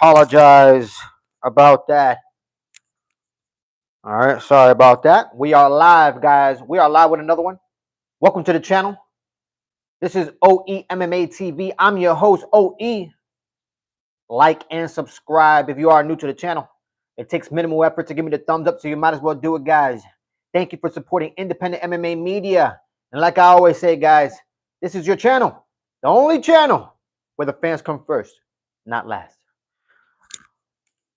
Apologize about that. All right, sorry about that. We are live, guys. We are live with another one. Welcome to the channel. This is OE MMA TV. I'm your host, OE. Like and subscribe if you are new to the channel. It takes minimal effort to give me the thumbs up, so you might as well do it, guys. Thank you for supporting independent MMA media. And like I always say, guys, this is your channel, the only channel where the fans come first, not last.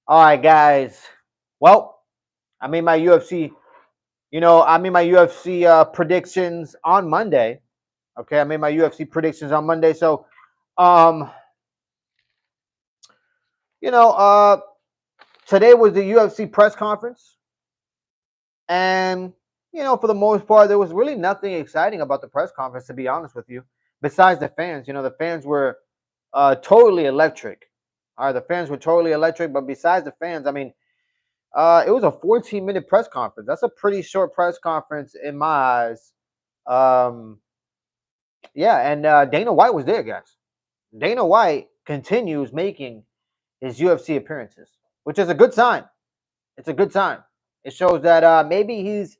All right, guys. Well, I made my UFC, predictions on Monday. Okay, I made my UFC predictions on Monday. So, um, you know, uh, today was the UFC press conference, and for the most part, there was really nothing exciting about the press conference, to be honest with you. Besides the fans, the fans were totally electric. All right, the fans were totally electric, but besides the fans, I mean, it was a 14-minute press conference. That's a pretty short press conference in my eyes. Um, yeah, and Dana White was there, guys. Dana White continues making his UFC appearances, which is a good sign. It's a good sign. It shows that maybe he's,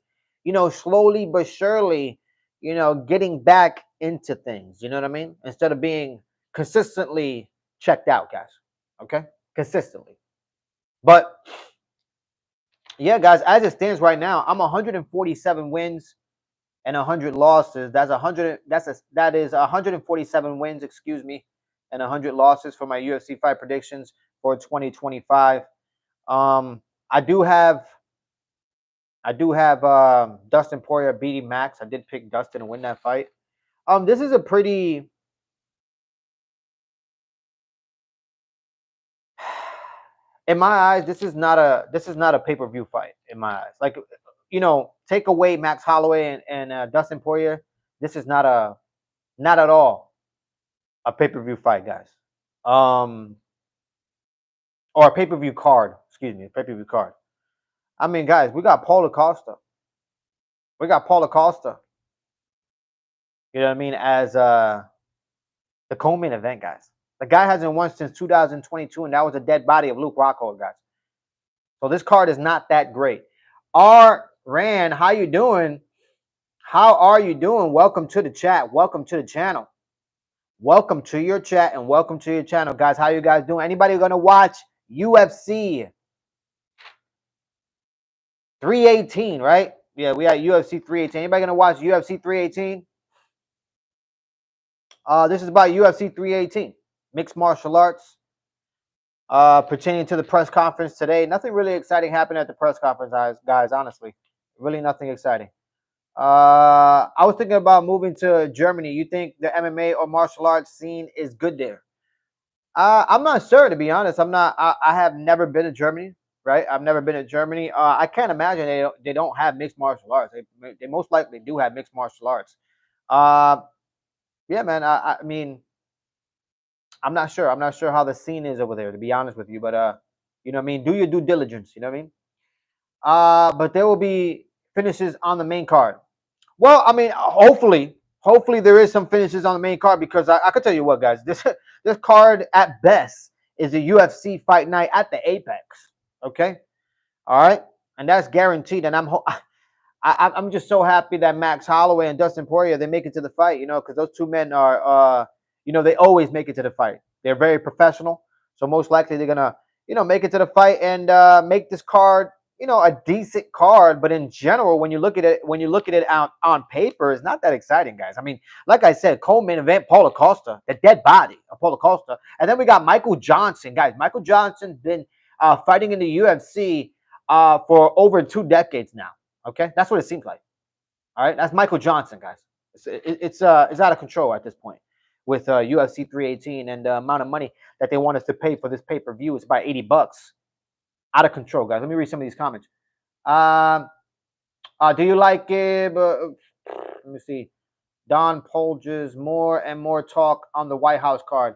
slowly but surely, getting back into things. You know what I mean? Instead of being consistently checked out, guys. Okay? Consistently. But yeah, guys, as it stands right now, I'm 147 wins and 100 losses. That is 147 wins, excuse me, and 100 losses for my UFC fight predictions for 2025. Um, I do have Dustin Poirier beating Max. I did pick Dustin to win that fight. This is a pretty in my eyes, this is not a pay-per-view fight in my eyes. Like, take away Max Holloway and Dustin Poirier, this is not at all a pay-per-view fight, guys. Or a pay-per-view card. Excuse me, a pay-per-view card. I mean, guys, we got Paulo Costa. We got Paulo Costa. You know what I mean? As the co-main event, guys. The guy hasn't won since 2022, and that was a dead body of Luke Rockhold, guys. So this card is not that great. R. Rand, how you doing? How are you doing? Welcome to the chat. Welcome to the channel. Welcome to your chat and welcome to your channel, guys. How you guys doing? Anybody gonna watch UFC 318, right? Yeah, we got UFC 318. Anybody gonna watch UFC 318? This is about UFC 318, mixed martial arts. Pertaining to the press conference today, nothing really exciting happened at the press conference, guys. Honestly, really nothing exciting. I was thinking about moving to Germany. You think the MMA or martial arts scene is good there? I'm not sure, to be honest. I have never been to Germany, right? I've never been to Germany. I can't imagine they don't have mixed martial arts. They most likely do have mixed martial arts. Yeah, man. I mean, I'm not sure. I'm not sure how the scene is over there, to be honest with you. But you know what I mean? Do your due diligence. You know what I mean? But there will be finishes on the main card. Well, I mean, hopefully there is some finishes on the main card, because I could tell you what, guys, this card at best is a UFC fight night at the Apex. Okay, all right, and that's guaranteed. And I'm just so happy that Max Holloway and Dustin Poirier, they make it to the fight. Because those two men are they always make it to the fight. They're very professional, so most likely they're gonna make it to the fight and make this card a decent card. But in general, when you look at it on paper, it's not that exciting, guys. I mean, like I said, co-main event, Paulo Costa, the dead body of Paulo Costa, and then we got Michael Johnson, guys. Michael Johnson's been fighting in the UFC for over 2 decades now. Okay, that's what it seems like. All right, that's Michael Johnson, guys. It's out of control at this point with UFC 318, and the amount of money that they want us to pay for this pay-per-view is about $80. Out of control, guys. Let me read some of these comments. Do you like it? Let me see. Don Polges, more and more talk on the White House card.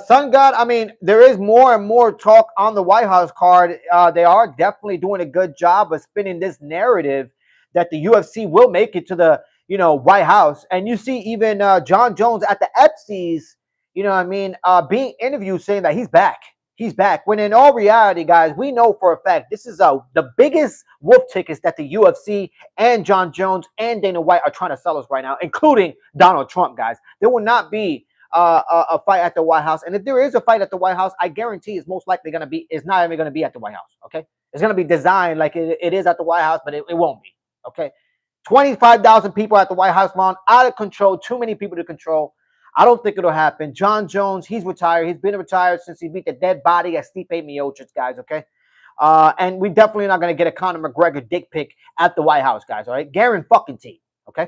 Sun God, I mean, there is more and more talk on the White House card. They are definitely doing a good job of spinning this narrative that the UFC will make it to the White House. And you see even John Jones at the Epstein's, being interviewed saying that he's back. he's back. When in all reality, guys, we know for a fact this is the biggest wolf tickets that the UFC and John Jones and Dana White are trying to sell us right now, including Donald Trump, guys. There will not be a fight at the White House, and if there is a fight at the White House, I guarantee it's most likely going to be. It's not even going to be at the White House. Okay, it's going to be designed like it is at the White House, but it won't be. Okay, 25,000 people at the White House lawn, out of control. Too many people to control. I don't think it'll happen. John Jones, he's retired. He's been retired since he beat the dead body at Stipe Miocic, guys, okay? And we definitely not going to get a Conor McGregor dick pic at the White House, guys, all right? Guarantee, okay?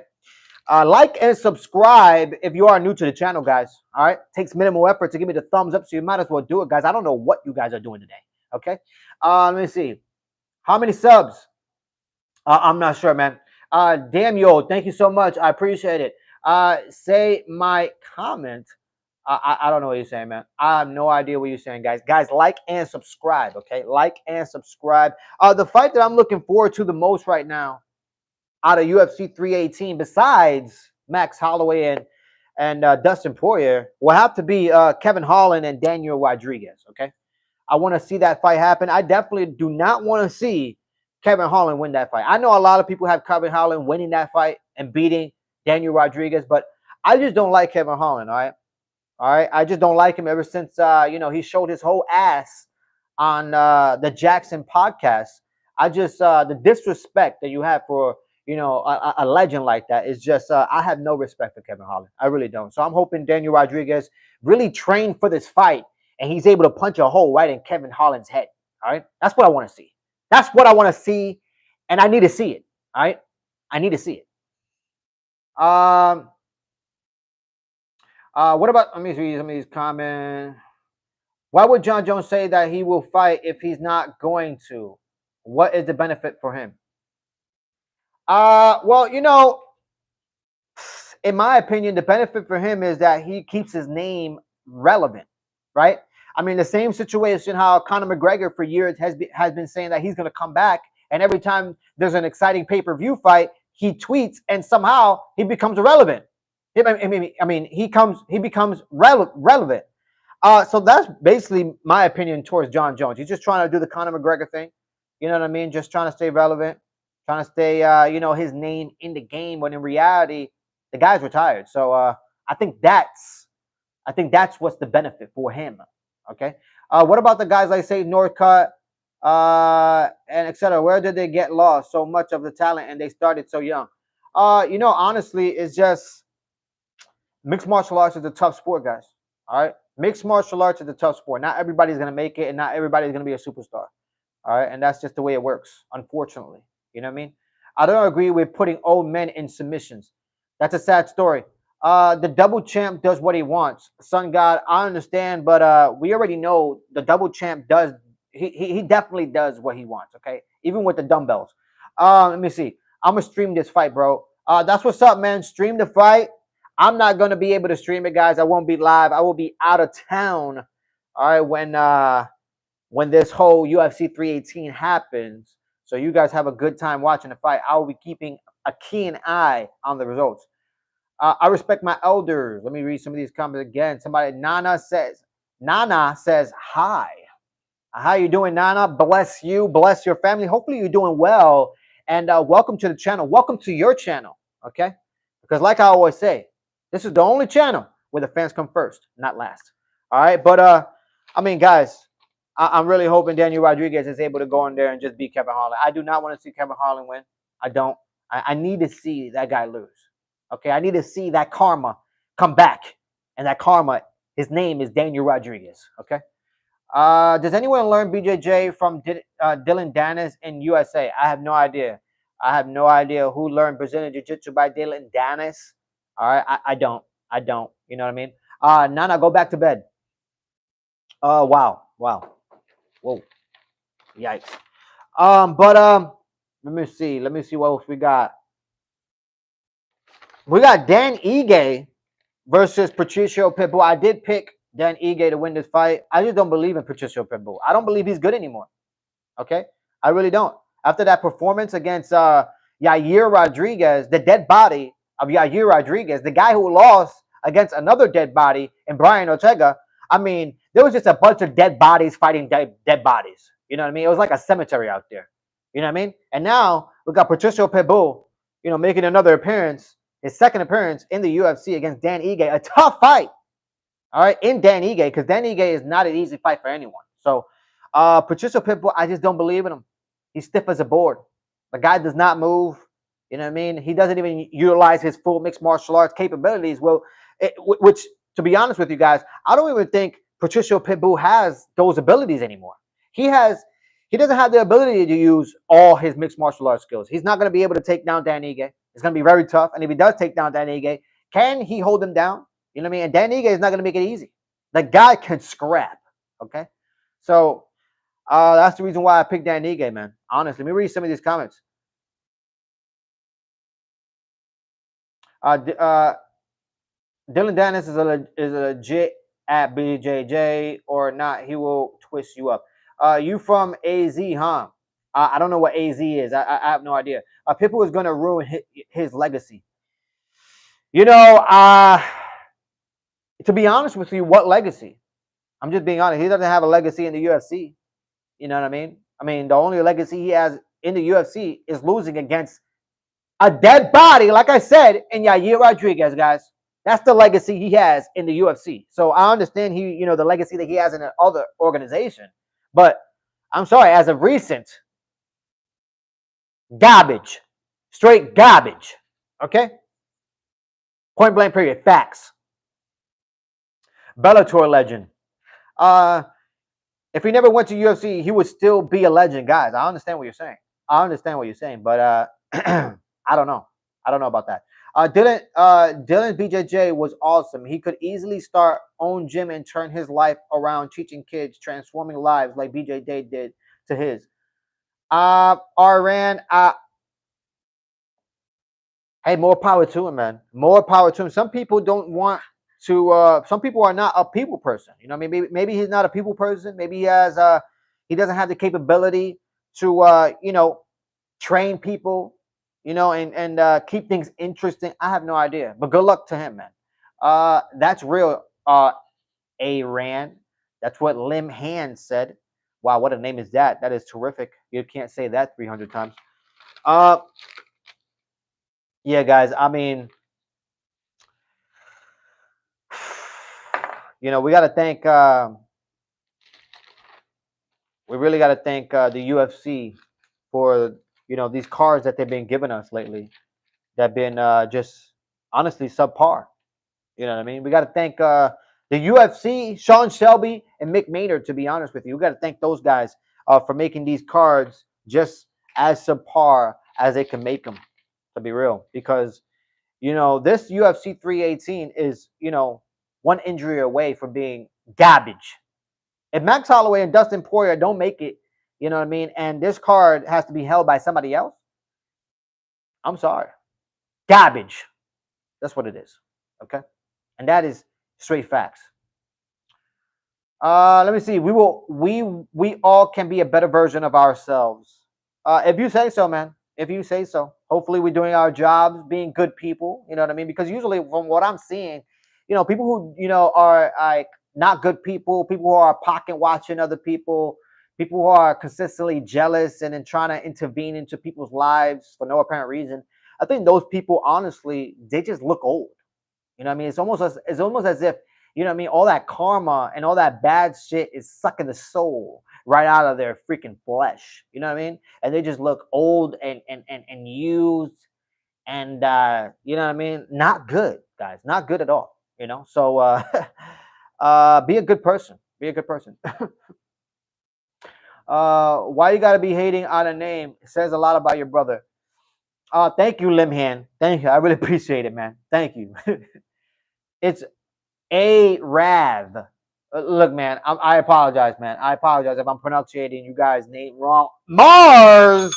Like and subscribe if you are new to the channel, guys, all right? Takes minimal effort to give me the thumbs up, so you might as well do it, guys. I don't know what you guys are doing today, okay? Let me see. How many subs? I'm not sure, man. Damn, yo, thank you so much. I appreciate it. Say my comment. I don't know what you're saying, man. I have no idea what you're saying, guys. Guys, like and subscribe, okay? Like and subscribe. The fight that I'm looking forward to the most right now out of UFC 318, besides Max Holloway and Dustin Poirier, will have to be Kevin Holland and Daniel Rodriguez, okay? I want to see that fight happen. I definitely do not want to see Kevin Holland win that fight. I know a lot of people have Kevin Holland winning that fight and beating Daniel Rodriguez, but I just don't like Kevin Holland, all right? All right, I just don't like him ever since, he showed his whole ass on the Jackson podcast. I just, the disrespect that you have for, a legend like that is just, I have no respect for Kevin Holland. I really don't. So I'm hoping Daniel Rodriguez really trained for this fight and he's able to punch a hole right in Kevin Holland's head, all right? That's what I want to see. That's what I want to see, and I need to see it, all right? I need to see it. What about, let me read some of these comments. Why would John Jones say that he will fight if he's not going to? What is the benefit for him? Well, in my opinion, the benefit for him is that he keeps his name relevant, right? I mean, the same situation how Conor McGregor for years has been saying that he's going to come back, and every time there's an exciting pay-per-view fight, he tweets and somehow he becomes irrelevant. I mean, he becomes relevant. So that's basically my opinion towards John Jones. He's just trying to do the Conor McGregor thing. You know what I mean? Just trying to stay relevant, trying to stay, his name in the game. When in reality, the guy's retired. So I think that's what's the benefit for him. Okay. What about the guys like say Northcutt and etc.? Where did they get lost? So much of the talent, and they started so young. Honestly, it's just mixed martial arts is a tough sport, guys. All right, mixed martial arts is a tough sport. Not everybody's gonna make it, and not everybody's gonna be a superstar. All right, and that's just the way it works, unfortunately. You know what I mean? I don't agree with putting old men in submissions. That's a sad story. The double champ does what he wants. Sun God, I understand, but we already know the double champ does. He definitely does what he wants. Okay, even with the dumbbells. Let me see. I'm gonna stream this fight, bro. That's what's up, man. Stream the fight. I'm not gonna be able to stream it, guys. I won't be live. I will be out of town. All right, when this whole UFC 318 happens, so you guys have a good time watching the fight. I will be keeping a keen eye on the results. I respect my elders. Let me read some of these comments again. Nana says, hi. How you doing, Nana? Bless you. Bless your family. Hopefully you're doing well. And welcome to the channel. Welcome to your channel, okay? Because like I always say, this is the only channel where the fans come first, not last. All right? But, I mean, guys, I'm really hoping Daniel Rodriguez is able to go in there and just beat Kevin Holland. I do not want to see Kevin Holland win. I don't. I need to see that guy lose. Okay, I need to see that karma come back. And that karma, his name is Daniel Rodriguez. Okay. Does anyone learn BJJ from Dylan Dennis in USA? I have no idea. I have no idea who learned Brazilian Jiu-Jitsu by Dylan Dennis. All right, I don't. You know what I mean? Nana, go back to bed. Wow. Whoa. Yikes. Let me see what else we got. We got Dan Ige versus Patricio Pitbull. I did pick Dan Ige to win this fight. I just don't believe in Patricio Pitbull. I don't believe he's good anymore. Okay? I really don't. After that performance against Yair Rodriguez, the dead body of Yair Rodriguez, the guy who lost against another dead body in Brian Ortega, I mean, there was just a bunch of dead bodies fighting dead bodies. You know what I mean? It was like a cemetery out there. You know what I mean? And now we got Patricio Pitbull, making another appearance, his second appearance in the UFC against Dan Ige, a tough fight. All right, in Dan Ige, because Dan Ige is not an easy fight for anyone. So, Patricio Pitbull, I just don't believe in him. He's stiff as a board. The guy does not move. You know what I mean? He doesn't even utilize his full mixed martial arts capabilities. Well, which, to be honest with you guys, I don't even think Patricio Pitbull has those abilities anymore. He doesn't have the ability to use all his mixed martial arts skills. He's not going to be able to take down Dan Ige. It's going to be very tough. And if he does take down Dan Ige, can he hold him down? You know what I mean? And Dan Ige is not going to make it easy. The guy can scrap. Okay? So that's the reason why I picked Dan Ige, man. Honestly, let me read some of these comments. Dylan Dennis is a legit at BJJ or not. He will twist you up. You from AZ, huh? I don't know what AZ is. I have no idea. Pitbull is going to ruin his legacy. To be honest with you, what legacy? I'm just being honest. He doesn't have a legacy in the UFC. You know what I mean? I mean, the only legacy he has in the UFC is losing against a dead body, like I said, in Yair Rodriguez, guys. That's the legacy he has in the UFC. So I understand the legacy that he has in another organization. But I'm sorry, as of recent, garbage. Straight garbage. Okay? Point blank period. Facts. Bellator legend. If he never went to UFC, he would still be a legend, guys. I understand what you're saying. But I don't know. I don't know about that. Dylan's BJJ was awesome. He could easily start own gym and turn his life around, teaching kids, transforming lives like BJJ did to his. Aran, hey, more power to him, man. More power to him. Some people don't want to. Some people are not a people person. You know, maybe he's not a people person. Maybe he doesn't have the capability to train people. And keep things interesting. I have no idea, but good luck to him, man. That's real. Aran. That's what Lim Han said. Wow, what a name is that? That is terrific. You can't say that 300 times. Yeah, guys. I mean, we got to thank. We really got to thank the UFC for these cards that they've been giving us lately. That have been just honestly subpar. You know what I mean? We got to thank the UFC, Sean Shelby, and Mick Maynard. To be honest with you, we got to thank those guys for making these cards just as subpar as they can make them. To be real, because this UFC 318 is one injury away from being garbage. If Max Holloway and Dustin Poirier don't make it, you know what I mean, and this card has to be held by somebody else, I'm sorry, garbage. That's what it is. Okay, and that is straight facts. Let me see. We all can be a better version of ourselves. If you say so, man. If you say so. Hopefully we're doing our jobs, being good people. You know what I mean? Because usually from what I'm seeing, people who, are like not good people who are pocket watching other people who are consistently jealous and then trying to intervene into people's lives for no apparent reason. I think those people, honestly, they just look old. You know what I mean? It's almost as if, all that karma and all that bad shit is sucking the soul right out of their freaking flesh. You know what I mean? And they just look old and used and you know what I mean? Not good, guys. Not good at all. So be a good person. Be a good person. Why you gotta be hating on a name? It says a lot about your brother. Thank you, Limhan. Thank you. I really appreciate it, man. Thank you. It's a Rav. Look, man, I apologize, man. I apologize if I'm pronouncing you guys' name wrong. Mars!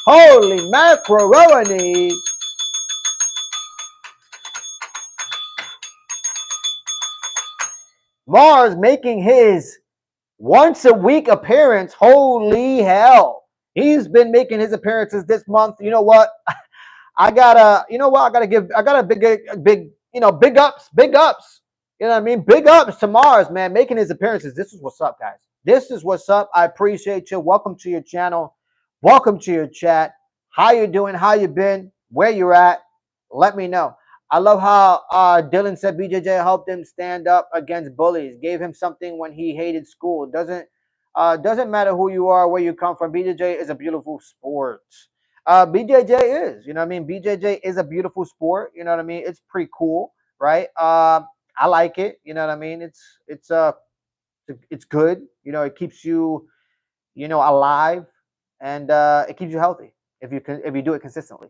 Holy macaroni! Mars making his once a week appearance. Holy hell. He's been making his appearances this month. You know what? I gotta give big ups. Big ups. You know what I mean? Big ups to Mars, man, making his appearances. This is what's up, guys. This is what's up. I appreciate you. Welcome to your channel. Welcome to your chat. How you doing? How you been? Where you're at? Let me know. I love how Dylan said BJJ helped him stand up against bullies, gave him something when he hated school. Doesn't matter who you are, where you come from. BJJ is a beautiful sport. BJJ is, you know what I mean? BJJ is a beautiful sport. You know what I mean? It's pretty cool, right? I like it. You know what I mean? It's good. You know, it keeps you, you know, alive, and it keeps you healthy if you do it consistently.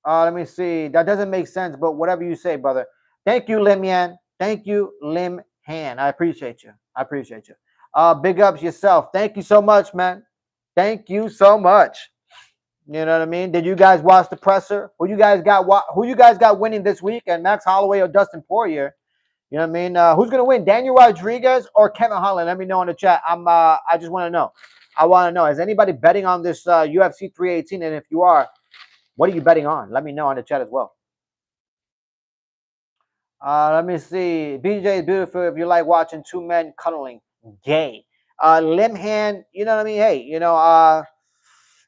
Let me see. That doesn't make sense, but whatever you say, brother. Thank you, Lim Yan. Thank you, Lim Han. I appreciate you. I appreciate you. Big ups yourself. Thank you so much, man. Thank you so much. You know what I mean? Did you guys watch the presser? Who you guys got winning this week? And Max Holloway or Dustin Poirier? You know what I mean? Who's gonna win? Daniel Rodriguez or Kevin Holland? Let me know in the chat. I just want to know. I want to know. Is anybody betting on this UFC 318? And if you are, what are you betting on? Let me know in the chat as well. Let me see. BJ is beautiful if you like watching two men cuddling. Gay. Limhan, you know what I mean? Hey, you know,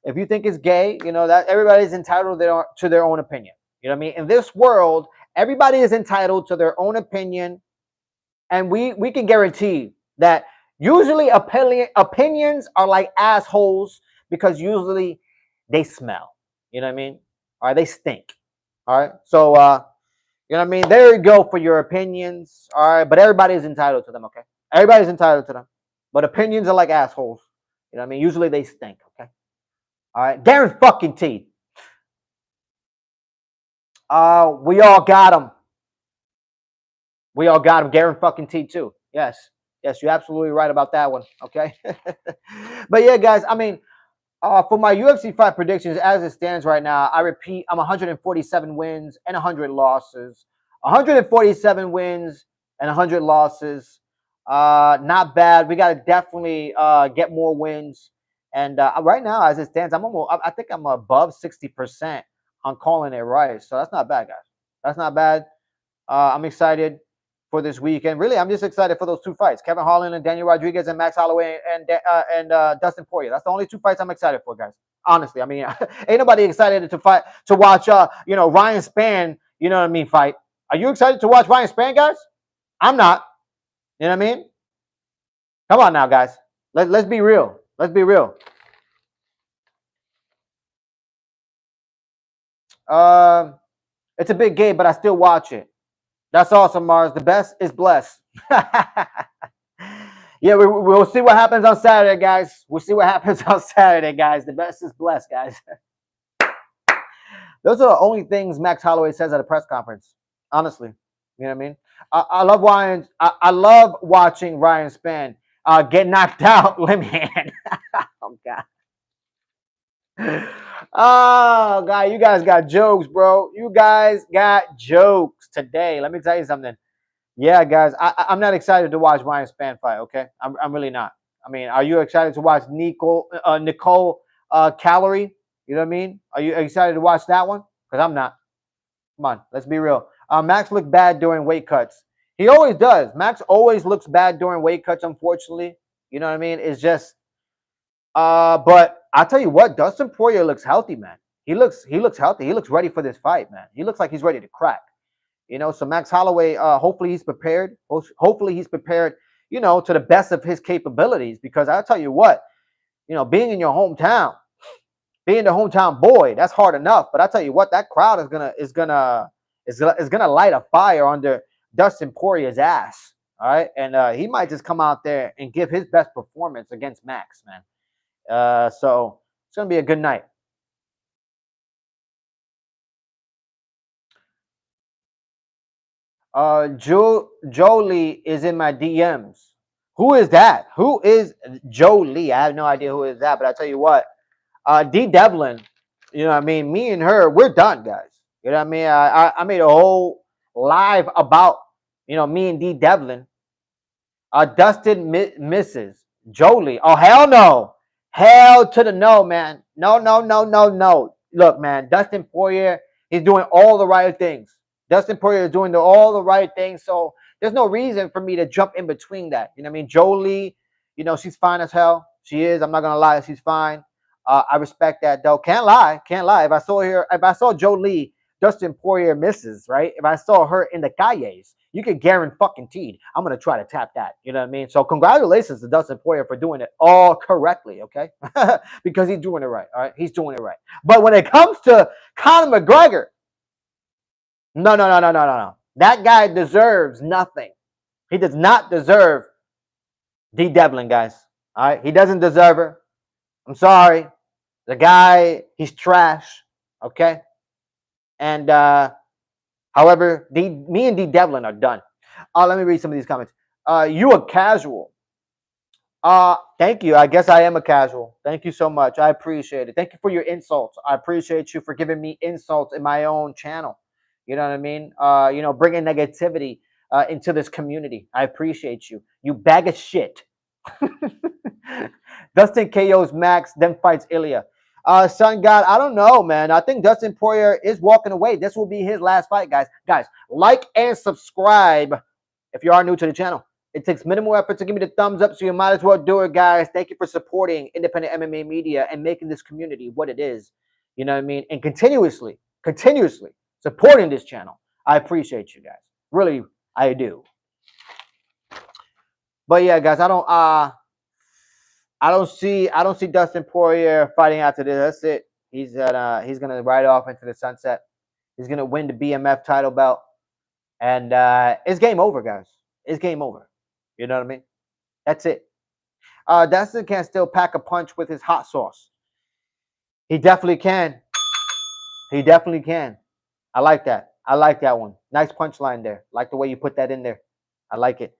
if you think it's gay, you know that everybody's entitled to their own opinion. You know what I mean? In this world, everybody is entitled to their own opinion, and we can guarantee that usually opinions are like assholes because usually they smell. You know what I mean? All right, they stink. All right, so you know what I mean? There you go for your opinions. All right, but everybody is entitled to them. Okay, everybody's entitled to them, but opinions are like assholes. You know what I mean? Usually they stink. Okay. All right, Darren fucking T. We all got him. We all got him. Darren fucking T too. Yes, yes, you're absolutely right about that one. Okay, but yeah, guys. I mean, for my UFC fight predictions, as it stands right now, I repeat, I'm 147 wins and 100 losses. 147 wins and 100 losses. Not bad. We got to definitely get more wins. And right now, as it stands, I think I'm above 60% on calling it right. So that's not bad, guys. That's not bad. I'm excited for this weekend. Really, I'm just excited for those two fights: Kevin Holland and Daniel Rodriguez, and Max Holloway and Dustin Poirier. That's the only two fights I'm excited for, guys. Honestly, I mean, ain't nobody excited to watch you know, Ryan Spann. You know what I mean? Fight. Are you excited to watch Ryan Spann, guys? I'm not. You know what I mean? Come on now, guys. Let's be real. Let's be real. It's a big game, but I still watch it. That's awesome, Mars. The best is blessed. Yeah, we'll see what happens on Saturday, guys. We'll see what happens on Saturday, guys. The best is blessed, guys. Those are the only things Max Holloway says at a press conference. Honestly, you know what I mean? I love Ryan. I love watching Ryan Spann get knocked out. Let me hand. Oh God. Oh God, you guys got jokes, bro. You guys got jokes today. Let me tell you something. Yeah, guys, I'm not excited to watch Ryan Spann fight. Okay, I'm really not. I mean, are you excited to watch Nicole Calorie? You know what I mean? Are you excited to watch that one? Because I'm not. Come on, let's be real. Max looked bad during weight cuts. He always does. Max always looks bad during weight cuts. Unfortunately, you know what I mean? It's just. But I tell you what, Dustin Poirier looks healthy, man. He looks healthy. He looks ready for this fight, man. He looks like he's ready to crack. You know, so Max Holloway, hopefully he's prepared. Hopefully he's prepared, you know, to the best of his capabilities. Because I'll tell you what, you know, being in your hometown, being the hometown boy, that's hard enough. But I tell you what, that crowd is gonna light a fire under Dustin Poirier's ass. All right, and he might just come out there and give his best performance against Max, man. So it's gonna be a good night. Jolie is in my DMs. Who is that? Who is Jolie? I have no idea who is that, but I tell you what, D Devlin, you know what I mean? Me and her, we're done, guys. You know what I mean? I made a whole live about, you know, me and D Devlin. Dustin misses Jolie. Oh, hell no. Hell to the no, man. No, no, no, no, no. Look, man, Dustin Poirier, he's doing all the right things. Dustin Poirier is doing all the right things. So There's no reason for me to jump in between that. You know what I mean? Jolie, you know, she's fine as hell. She is. I'm not gonna lie, she's fine. I respect that though. Can't lie. Can't lie. If I saw Jolie, Dustin Poirier misses, right? If I saw her in the calles, you could guarantee I'm gonna try to tap that. You know what I mean? So congratulations to Dustin Poirier for doing it all correctly, okay? Because he's doing it right. All right, he's doing it right. But when it comes to Conor McGregor, no. That guy deserves nothing. He does not deserve D. Devlin, guys. All right, he doesn't deserve her. I'm sorry. The guy, he's trash. Okay. And however, me and D. Devlin are done. Let me read some of these comments. You a casual. Thank you. I guess I am a casual. Thank you so much. I appreciate it. Thank you for your insults. I appreciate you for giving me insults in my own channel. You know what I mean? You know, bringing negativity into this community. I appreciate you. You bag of shit. Dustin KO's Max, then fights Ilya. Sun God, I don't know, man. I think Dustin Poirier is walking away. This will be his last fight, guys. Guys, like and subscribe if you are new to the channel. It takes minimal effort to give me the thumbs up, so you might as well do it, guys. Thank you for supporting independent MMA media and making this community what it is. You know what I mean? And continuously supporting this channel. I appreciate you guys. Really, I do. But yeah, guys, I don't see Dustin Poirier fighting after this. That's it. He's gonna ride off into the sunset. He's gonna win the BMF title belt, and it's game over, guys. It's game over. You know what I mean? That's it. Dustin can still pack a punch with his hot sauce. He definitely can. He definitely can. I like that. I like that one. Nice punchline there. Like the way you put that in there. I like it.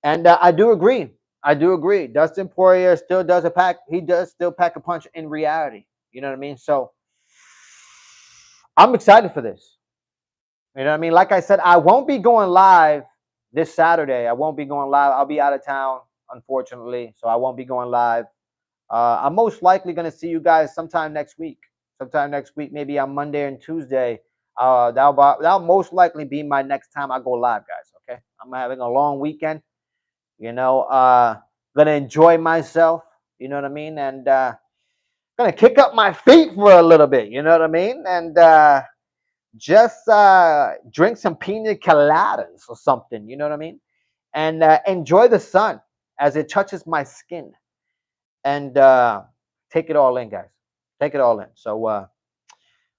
And I do agree. I do agree. Dustin Poirier still does he does still pack a punch in reality. You know what I mean? So I'm excited for this. You know what I mean? Like I said, I won't be going live this Saturday. I won't be going live. I'll be out of town, unfortunately. So I won't be going live. I'm most likely going to see you guys sometime next week. Maybe on Monday and Tuesday. That'll most likely be my next time I go live, guys. Okay? I'm having a long weekend. You know, gonna enjoy myself. You know what I mean? And gonna kick up my feet for a little bit. You know what I mean? And just drink some pina coladas or something. You know what I mean? And enjoy the sun as it touches my skin. And take it all in, guys. Take it all in. So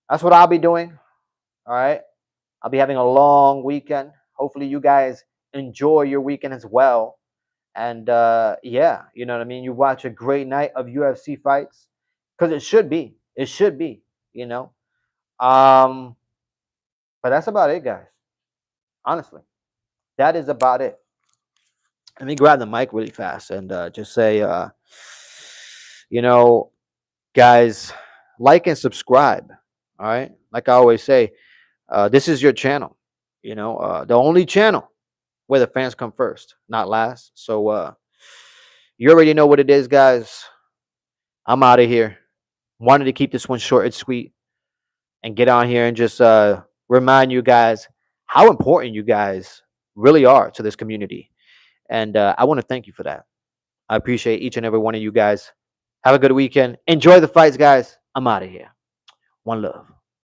that's what I'll be doing. All right. I'll be having a long weekend. Hopefully, you guys enjoy your weekend as well. And yeah, you know what I mean? You watch a great night of UFC fights, because it should be. It should be, you know. But that's about it, guys. Honestly, that is about it. Let me grab the mic really fast and just say, you know, guys, like and subscribe. All right. Like I always say, this is your channel, you know, the only channel where the fans come first, not last. So you already know what it is, guys. I'm out of here. Wanted to keep this one short and sweet and get on here and just remind you guys how important you guys really are to this community. And I want to thank you for that. I appreciate each and every one of you guys. Have a good weekend. Enjoy the fights, guys. I'm out of here. One love.